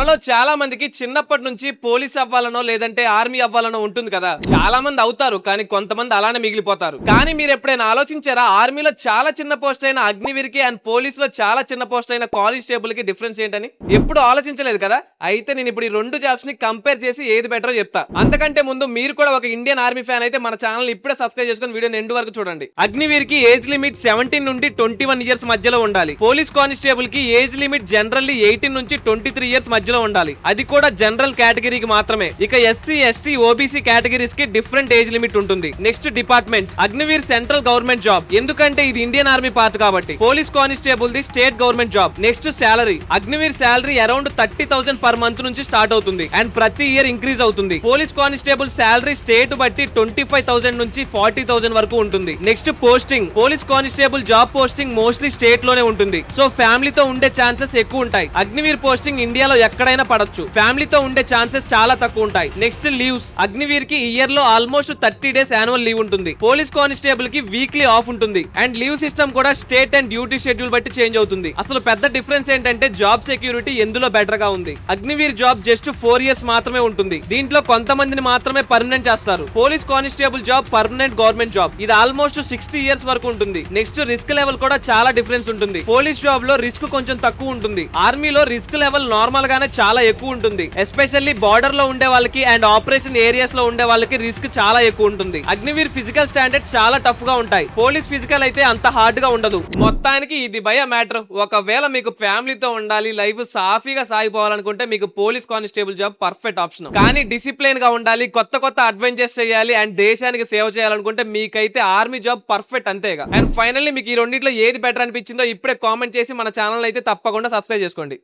మనలో చాలా మందికి చిన్నప్పటి నుంచి పోలీస్ అవ్వాలనో లేదంటే ఆర్మీ అవ్వాలనో ఉంటుంది కదా. చాలా మంది అవుతారు, కానీ కొంతమంది అలానే మిగిలిపోతారు. కానీ మీరు ఎప్పుడైనా ఆలోచించారా, ఆర్మీలో చాలా చిన్న పోస్ట్ అయిన అగ్నివీర్కి అండ్ పోలీస్ లో చాలా చిన్న పోస్ట్ అయిన కానిస్టేబుల్ కి డిఫరెన్స్ ఏంటని ఎప్పుడు ఆలోచించలేదు కదా. అయితే నేను ఇప్పుడు ఈ రెండు జాబ్స్ ని కంపేర్ చేసి ఏది బెటరో చెప్తా. అంతకంటే ముందు మీరు కూడా ఒక ఇండియన్ ఆర్మీ ఫ్యాన్ అయితే మన ఛానల్ ఇప్పుడే సబ్స్క్రైబ్ చేసుకుని వీడియో ఎండ్ వరకు చూడండి. అగ్నివీర్ కి ఏజ్ లిమిట్ 17 నుండి 21 ఇయర్స్ మధ్యలో ఉండాలి. పోలీస్ కానిస్టేబుల్ కి ఏజ్ లిమిట్ జనరల్లీ 18 నుంచి 23 ఇయర్స్ మధ్యలో ఉండాలి. అది కూడా జనరల్ కేటగిరీకి మాత్రమే. ఇక ఎస్సీ ఎస్టీ ఓబీసీ కేటగిరీస్ కి డిఫరెంట్ ఏజ్ లిమిట్ ఉంటుంది. Next department. Agniveer central government job, ఎందుకంటే ఇది ఇండియన్ ఆర్మీ పార్ట్ కాబట్టి. Police constable the state government job. Next salary. Agniveer salary around 30,000 per month నుంచి స్టార్ట్ అవుతుంది అండ్ ప్రతి ఇయర్ ఇంక్రీజ్ అవుతుంది. Police constable salary state బట్టి 25,000 నుంచి 40,000 వరకు ఉంటుంది. Next posting. Police constable job posting mostly state లోనే ఉంటుంది, సో ఫ్యామిలీతో ఉండే ఛాన్సెస్ ఎక్కువ ఉంటాయి. అగ్నివీర్ పోస్టింగ్ ఇండియాలో ఎక్కడైనా పడొచ్చు, ఫ్యామిలీతో ఉండే ఛాన్సెస్ చాలా తక్కువ ఉంటాయి. Next leaves. అగ్నివీర్ కి ఇయర్ లో ఆల్మోస్ట్ 30 డేస్ యాన్యువల్ లీవ్ ఉంటుంది. పోలీస్ కానిస్టేబుల్ కి వీక్లీ ఆఫ్ ఉంటుంది అండ్ లీవ్ సిస్టమ్ కూడా స్టేట్ అండ్ డ్యూటీ షెడ్యూల్ బట్టి చేంజ్ అవుతుంది. అసలు పెద్ద డిఫరెన్స్ ఏంటంటే జాబ్ సెక్యూరిటీ ఎందులో బెటర్ గా ఉంది. అగ్నివీర్ జాబ్ జస్ట్ 4 ఇయర్స్ మాత్రమే ఉంటుంది. దీంట్లో కొంతమందిని మాత్రమే పర్మనెంట్ చేస్తారు. Police constable job permanent government job, ఇది ఆల్మోస్ట్ 60 ఇయర్స్ వరకు ఉంటుంది. నెక్స్ట్ రిస్క్ లెవెల్ కూడా చాలా డిఫరెన్స్ ఉంటుంది. పోలీస్ జాబ్ లో రిస్క్ కొంచెం తక్కువ ఉంటుంది. ఆర్మీలో రిస్క్ లెవెల్ నార్మల్ గానే చాలా ఎక్కువ ఉంటుంది. ఎస్పెషల్లీ బార్డర్ లో ఉండే వాళ్ళకి అండ్ ఆపరేషన్ ఏరియాస్ లో ఉండే వాళ్ళకి రిస్క్ చాలా ఎక్కువ ఉంటుంది. అగ్నివీర్ ఫిజికల్ స్టాండర్డ్స్ చాలా టఫ్ గా ఉంటాయి. పోలీస్ ఫిజికల్ అయితే అంత హార్డ్ గా ఉండదు. మొత్తానికి ఇది భయ మ్యాటర్. ఒకవేళ మీకు ఫ్యామిలీతో ఉండాలి, లైఫ్ సాఫీగా సాగిపోవాలనుకుంటే మీకు police constable job perfect option. కానీ డిసిప్లిన్ గా ఉండాలి, కొత్త కొత్త అడ్వెంచర్స్ చేయాలి అండ్ దేశానికి సేవ చేయాలనుకుంటే మీకైతే ఆర్మీ జాబ్ పర్ఫెక్ట్ అంతేగా. అండ్ ఫైనల్లీ మీకు ఈ రెండిట్లో ఏది బెటర్ అనిపించిందో ఇప్పుడే కామెంట్ చేసి మన ఛానల్ అయితే తప్పకుండా సబ్స్క్రైబ్ చేసుకోండి.